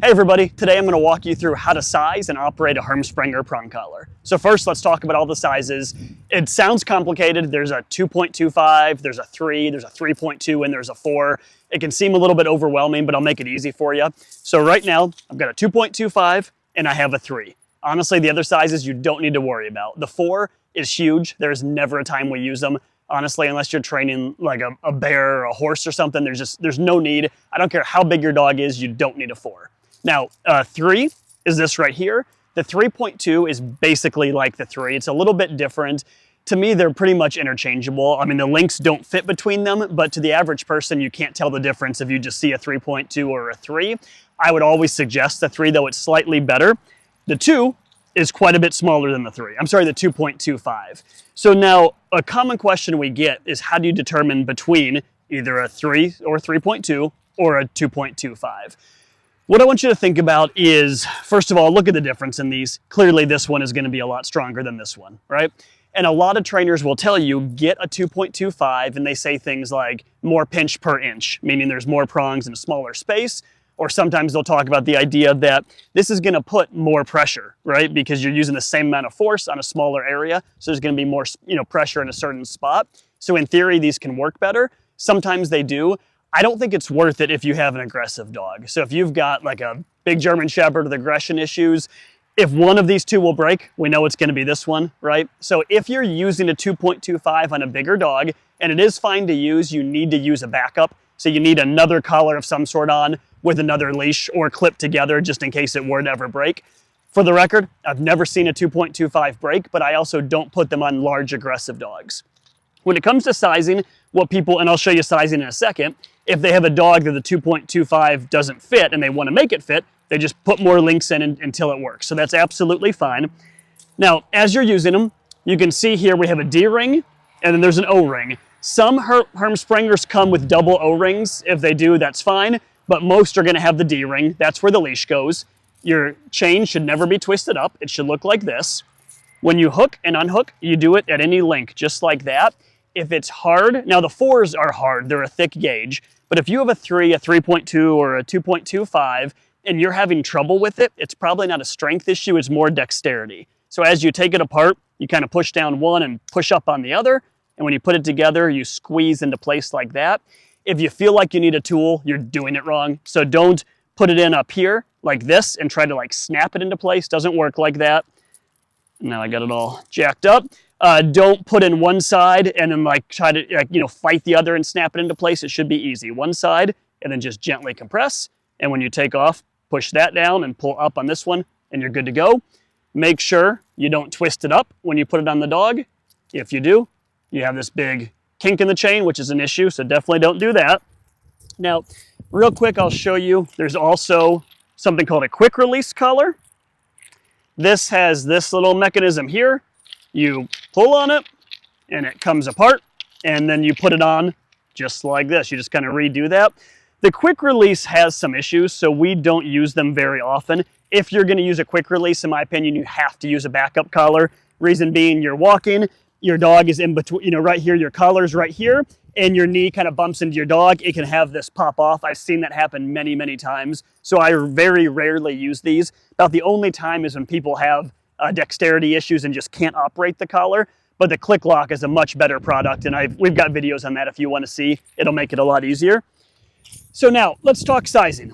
Hey everybody, today I'm going to walk you through how to size and operate a Herm Sprenger Prong collar. So first let's talk about all the sizes. It sounds complicated. There's a 2.25, there's a 3, there's a 3.2, and there's a 4. It can seem a little bit overwhelming, but I'll make it easy for you. So right now I've got a 2.25 and I have a 3. Honestly, the other sizes you don't need to worry about. The 4 is huge. There's never a time we use them. Honestly, unless you're training like a bear or a horse or something, there's no need. I don't care how big your dog is, you don't need a 4. Now, 3 is this right here. The 3.2 is basically like the 3. It's a little bit different. To me, they're pretty much interchangeable. I mean, the links don't fit between them, but to the average person, you can't tell the difference if you just see a 3.2 or a 3. I would always suggest the 3, though it's slightly better. The 2 is quite a bit smaller than the 3. I'm sorry, the 2.25. So now, a common question we get is how do you determine between either a 3 or 3.2 or a 2.25? What I want you to think about is, first of all, look at the difference in these. Clearly, this one is going to be a lot stronger than this one, right? And a lot of trainers will tell you, get a 2.25, and they say things like more pinch per inch, meaning there's more prongs in a smaller space. Or sometimes they'll talk about the idea that this is going to put more pressure, right? Because you're using the same amount of force on a smaller area. So there's going to be more, pressure in a certain spot. So in theory, these can work better. Sometimes they do. I don't think it's worth it if you have an aggressive dog. So if you've got like a big German Shepherd with aggression issues, if one of these two will break, we know it's going to be this one, right? So if you're using a 2.25 on a bigger dog, and it is fine to use, you need to use a backup. So you need another collar of some sort on with another leash or clipped together just in case it were to ever break. For the record, I've never seen a 2.25 break, but I also don't put them on large aggressive dogs. When it comes to sizing, what people, and I'll show you sizing in a second, if they have a dog that the 2.25 doesn't fit and they want to make it fit, they just put more links in until it works. So that's absolutely fine. Now, as you're using them, you can see here we have a D-ring and then there's an O-ring. Some Herm Sprengers come with double O-rings. If they do, that's fine, but most are going to have the D-ring. That's where the leash goes. Your chain should never be twisted up. It should look like this. When you hook and unhook, you do it at any length, just like that. If it's hard, now the 4s are hard, they're a thick gauge, but if you have a 3, a 3.2, or a 2.25, and you're having trouble with it, it's probably not a strength issue, it's more dexterity. So as you take it apart, you kind of push down one and push up on the other, and when you put it together, you squeeze into place like that. If you feel like you need a tool, you're doing it wrong. So don't put it in up here like this and try to like snap it into place. Doesn't work like that. Now I got it all jacked up. Don't put in one side and then like try to fight the other and snap it into place. It should be easy. One side and then just gently compress. And when you take off, push that down and pull up on this one and you're good to go. Make sure you don't twist it up when you put it on the dog. If you do, you have this big kink in the chain, which is an issue. So definitely don't do that. Now, real quick, I'll show you. There's also something called a quick release collar. This has this little mechanism here. You pull on it and it comes apart and then you put it on just like this. You just kind of redo that. The quick release has some issues, so we don't use them very often. If you're going to use a quick release, in my opinion, you have to use a backup collar. Reason being, you're walking, your dog is in between, right here, your collar's right here, and your knee kind of bumps into your dog. It can have this pop off. I've seen that happen many, many times. So I very rarely use these. About the only time is when people have dexterity issues and just can't operate the collar. But the Click Lock is a much better product, and we've got videos on that if you want to see. It'll make it a lot easier. So now, let's talk sizing.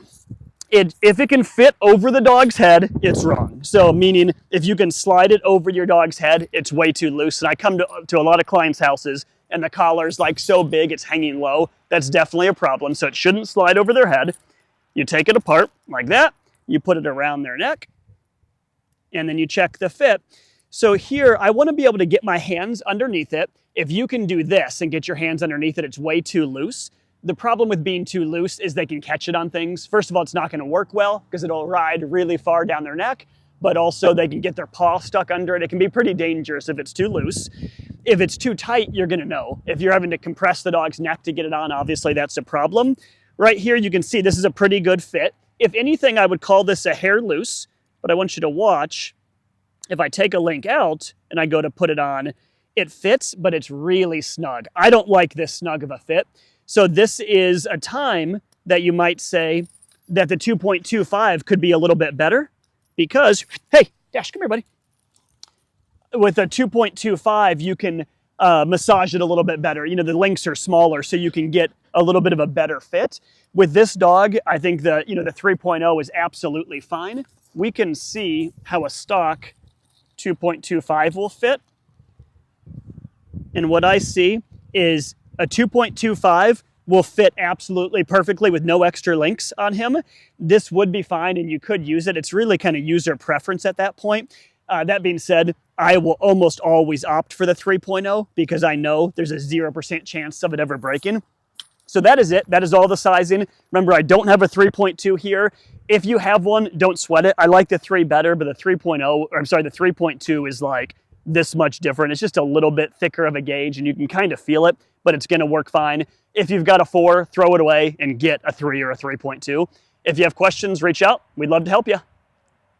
If it can fit over the dog's head, it's wrong. So meaning, if you can slide it over your dog's head, it's way too loose. And I come to a lot of clients' houses, and the collar's like so big, it's hanging low. That's definitely a problem, so it shouldn't slide over their head. You take it apart like that. You put it around their neck, and then you check the fit. So here, I want to be able to get my hands underneath it. If you can do this and get your hands underneath it, it's way too loose. The problem with being too loose is they can catch it on things. First of all, it's not going to work well because it'll ride really far down their neck, but also they can get their paw stuck under it. It can be pretty dangerous if it's too loose. If it's too tight, you're going to know. If you're having to compress the dog's neck to get it on, obviously that's a problem. Right here, you can see this is a pretty good fit. If anything, I would call this a hair loose, but I want you to watch. If I take a link out and I go to put it on, it fits, but it's really snug. I don't like this snug of a fit. So this is a time that you might say, that the 2.25 could be a little bit better because, hey, Dash, come here, buddy. With a 2.25, you can massage it a little bit better. You know, the links are smaller, so you can get a little bit of a better fit. With this dog, I think the 3.0 is absolutely fine. We can see how a stock 2.25 will fit. And what I see is a 2.25 will fit absolutely perfectly with no extra links on him. This would be fine and you could use it. It's really kind of user preference at that point. That being said, I will almost always opt for the 3.0 because I know there's a 0% chance of it ever breaking. So that is it. That is all the sizing. Remember, I don't have a 3.2 here. If you have one, don't sweat it. I like the 3 better, but the 3.2 is like this much different. It's just a little bit thicker of a gauge and you can kind of feel it, but it's going to work fine. If you've got a 4, throw it away and get a 3 or a 3.2. If you have questions, reach out. We'd love to help you.